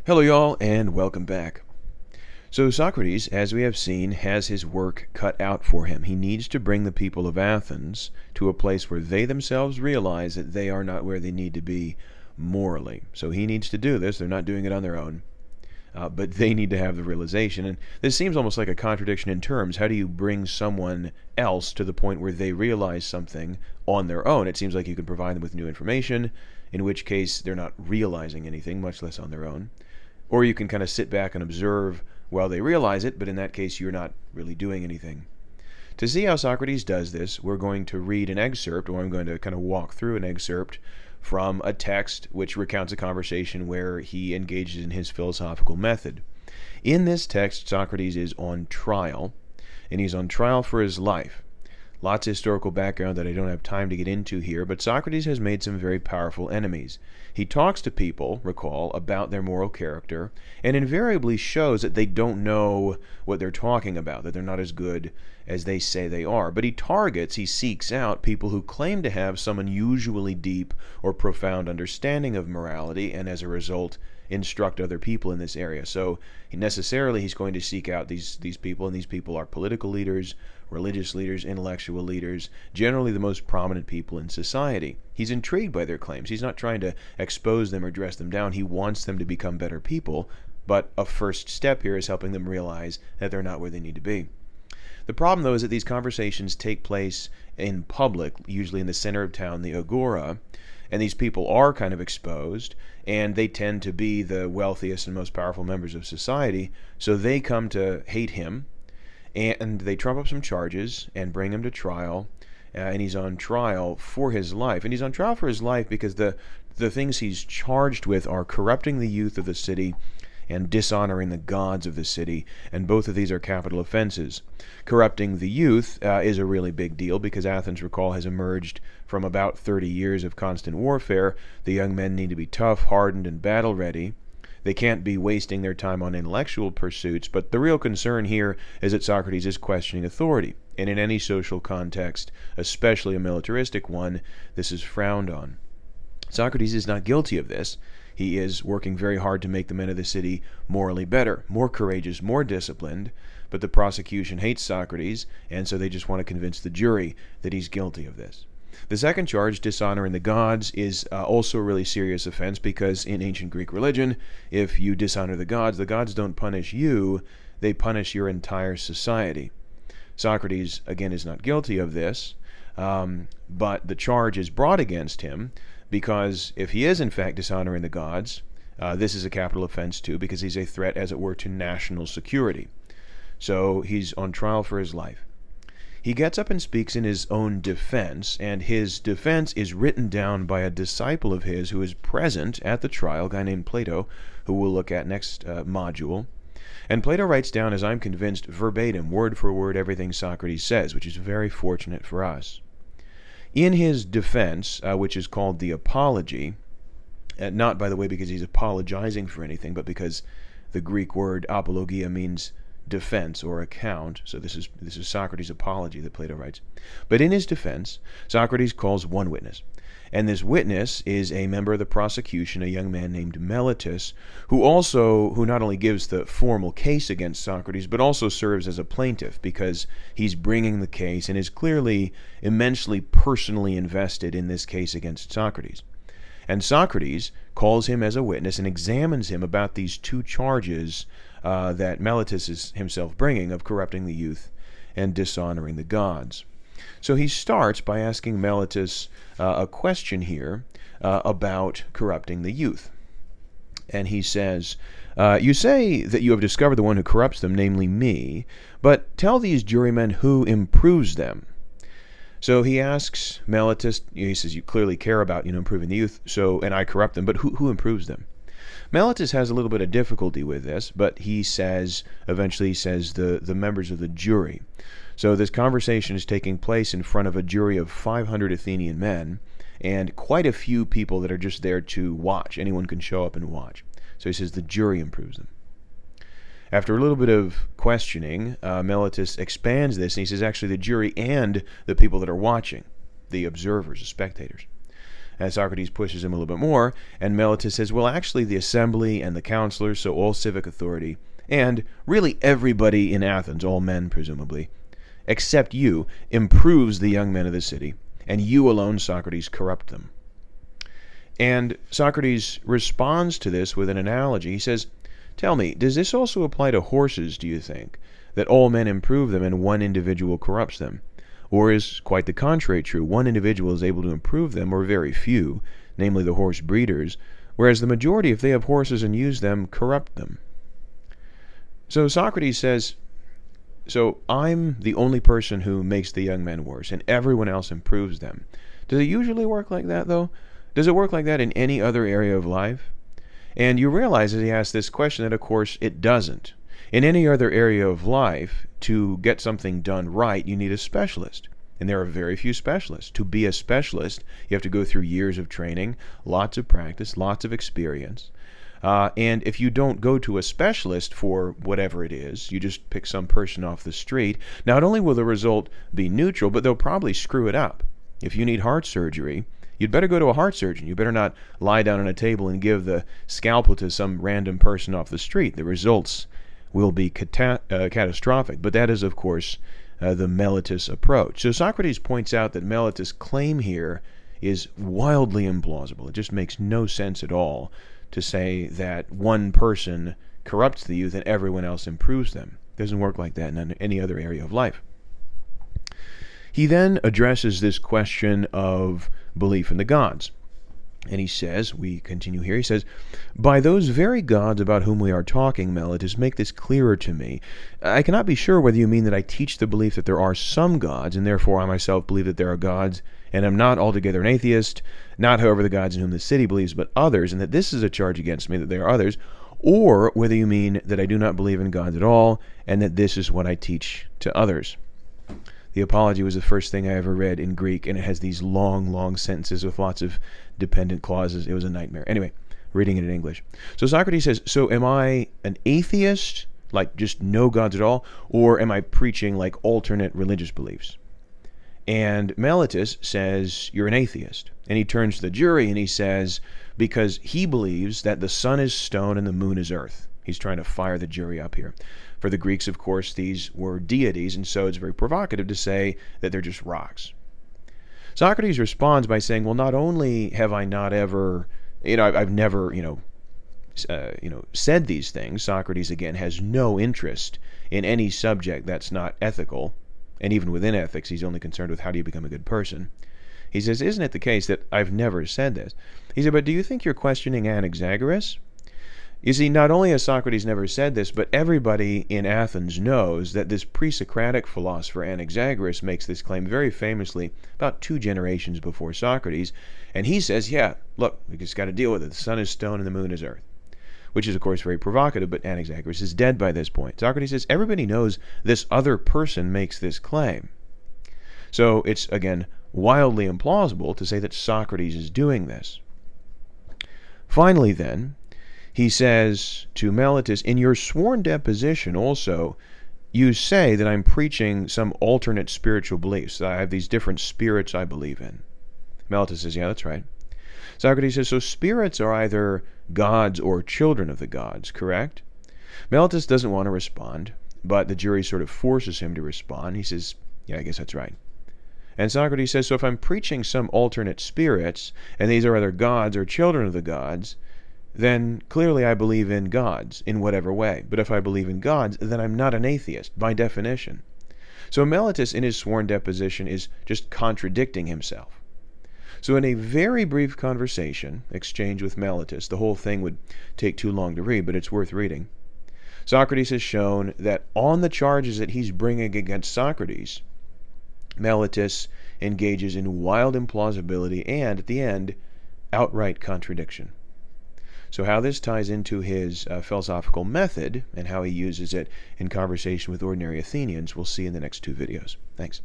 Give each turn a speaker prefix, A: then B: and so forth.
A: Hello, y'all, and welcome back. So, Socrates, as we have seen, has his work cut out for him. He needs to bring the people of Athens to a place where they themselves realize that they are not where they need to be morally. So, he needs to do this. They're not doing it on their own, but they need to have the realization. And this seems almost like a contradiction in terms. How do you bring someone else to the point where they realize something on their own? It seems like you can provide them with new information, in which case they're not realizing anything, much less on their own. Or you can kind of sit back and observe while they realize it, but in that case, you're not really doing anything. To see how Socrates does this, we're going to read an excerpt, or I'm going to kind of walk through an excerpt from a text which recounts a conversation where he engages in his philosophical method. In this text, Socrates is on trial, and he's on trial for his life. Lots of historical background that I don't have time to get into here, but Socrates has made some very powerful enemies. He talks to people, recall, about their moral character, and invariably shows that they don't know what they're talking about, that they're not as good as they say they are. But he seeks out people who claim to have some unusually deep or profound understanding of morality, and as a result, instruct other people in this area. So he's going to seek out these people, and these people are political leaders, religious leaders, intellectual leaders, generally the most prominent people in society. He's intrigued by their claims. He's not trying to expose them or dress them down. He wants them to become better people, but a first step here is helping them realize that they're not where they need to be. The problem, though, is that these conversations take place in public, usually in the center of town, the agora, and these people are kind of exposed, and they tend to be the wealthiest and most powerful members of society, so they come to hate him, and they trump up some charges and bring him to trial, and he's on trial for his life. And he's on trial for his life because the things he's charged with are corrupting the youth of the city and dishonoring the gods of the city, and both of these are capital offenses. Corrupting the youth is a really big deal because Athens, recall, has emerged from about 30 years of constant warfare. The young men need to be tough, hardened, and battle-ready. They can't be wasting their time on intellectual pursuits, but the real concern here is that Socrates is questioning authority, and in any social context, especially a militaristic one, this is frowned on. Socrates is not guilty of this. He is working very hard to make the men of the city morally better, more courageous, more disciplined, but the prosecution hates Socrates, and so they just want to convince the jury that he's guilty of this. The second charge, dishonoring the gods, is also a really serious offense because in ancient Greek religion, if you dishonor the gods don't punish you, they punish your entire society. Socrates, again, is not guilty of this, but the charge is brought against him because if he is in fact dishonoring the gods, this is a capital offense too because he's a threat, as it were, to national security. So he's on trial for his life. He gets up and speaks in his own defense, and his defense is written down by a disciple of his who is present at the trial, a guy named Plato, who we'll look at next module. And Plato writes down, as I'm convinced, verbatim, word for word, everything Socrates says, which is very fortunate for us. In his defense, which is called the Apology, not, by the way, because he's apologizing for anything, but because the Greek word apologia means defense or account. So this is Socrates' apology that Plato writes. But in his defense, Socrates calls one witness. And this witness is a member of the prosecution, a young man named Meletus, who not only gives the formal case against Socrates, but also serves as a plaintiff because he's bringing the case and is clearly immensely personally invested in this case against Socrates. And Socrates calls him as a witness and examines him about these two charges that Meletus is himself bringing of corrupting the youth and dishonoring the gods. So he starts by asking Meletus a question here about corrupting the youth. And he says, you say that you have discovered the one who corrupts them, namely me, but tell these jurymen who improves them. So he asks Meletus, he says, you clearly care about improving the youth, and I corrupt them, but who improves them? Meletus has a little bit of difficulty with this, but eventually he says the members of the jury. So this conversation is taking place in front of a jury of 500 Athenian men, and quite a few people that are just there to watch. Anyone can show up and watch. So he says the jury improves them. After a little bit of questioning, Meletus expands this, and he says actually the jury and the people that are watching, the observers, the spectators. Socrates pushes him a little bit more, and Meletus says, well, actually, the assembly and the counselors, so all civic authority, and really everybody in Athens, all men presumably, except you, improves the young men of the city, and you alone, Socrates, corrupt them. And Socrates responds to this with an analogy. He says, tell me, does this also apply to horses, do you think, that all men improve them and one individual corrupts them? Or is quite the contrary true? One individual is able to improve them, or very few, namely the horse breeders, whereas the majority, if they have horses and use them, corrupt them. So Socrates says, so I'm the only person who makes the young men worse, and everyone else improves them. Does it usually work like that, though? Does it work like that in any other area of life? And you realize as he asks this question that, of course, it doesn't. In any other area of life, to get something done right, you need a specialist. And there are very few specialists. To be a specialist, you have to go through years of training, lots of practice, lots of experience. And if you don't go to a specialist for whatever it is, you just pick some person off the street, not only will the result be neutral, but they'll probably screw it up. If you need heart surgery, you'd better go to a heart surgeon. You better not lie down on a table and give the scalpel to some random person off the street. The results will be catastrophic. But that is, of course, the Meletus approach. So Socrates points out that Meletus' claim here is wildly implausible. It just makes no sense at all to say that one person corrupts the youth and everyone else improves them. It doesn't work like that in any other area of life. He then addresses this question of belief in the gods. And he says, we continue here, he says, by those very gods about whom we are talking, Meletus, make this clearer to me. I cannot be sure whether you mean that I teach the belief that there are some gods, and therefore I myself believe that there are gods, and am not altogether an atheist, not however the gods in whom the city believes, but others, and that this is a charge against me, that there are others, or whether you mean that I do not believe in gods at all, and that this is what I teach to others. The Apology was the first thing I ever read in Greek, and it has these long, long sentences with lots of dependent clauses. It was a nightmare. Anyway, reading it in English. So Socrates says, so am I an atheist, like just no gods at all, or am I preaching like alternate religious beliefs? And Meletus says, you're an atheist. And he turns to the jury and he says, because he believes that the sun is stone and the moon is earth. He's trying to fire the jury up here. For the Greeks, of course, these were deities, and so it's very provocative to say that they're just rocks. Socrates responds by saying, well, not only have I not ever, I've never, said these things. Socrates, again, has no interest in any subject that's not ethical, and even within ethics, he's only concerned with how do you become a good person. He says, isn't it the case that I've never said this? He said, but do you think you're questioning Anaxagoras? You see, not only has Socrates never said this, but everybody in Athens knows that this pre-Socratic philosopher Anaxagoras makes this claim very famously about 2 generations before Socrates, and he says, yeah, look, we just got to deal with it. The sun is stone and the moon is earth, which is, of course, very provocative, but Anaxagoras is dead by this point. Socrates says, everybody knows this other person makes this claim. So it's, again, wildly implausible to say that Socrates is doing this. Finally, then, he says to Meletus, in your sworn deposition also, you say that I'm preaching some alternate spiritual beliefs, that I have these different spirits I believe in. Meletus says, yeah, that's right. Socrates says, so spirits are either gods or children of the gods, correct? Meletus doesn't want to respond, but the jury sort of forces him to respond. He says, yeah, I guess that's right. And Socrates says, so if I'm preaching some alternate spirits, and these are either gods or children of the gods, then clearly I believe in gods in whatever way. But if I believe in gods, then I'm not an atheist, by definition. So Meletus, in his sworn deposition, is just contradicting himself. So in a very brief conversation, exchange with Meletus, the whole thing would take too long to read, but it's worth reading. Socrates has shown that on the charges that he's bringing against Socrates, Meletus engages in wild implausibility and, at the end, outright contradiction. So how this ties into his philosophical method and how he uses it in conversation with ordinary Athenians, we'll see in the next 2 videos. Thanks.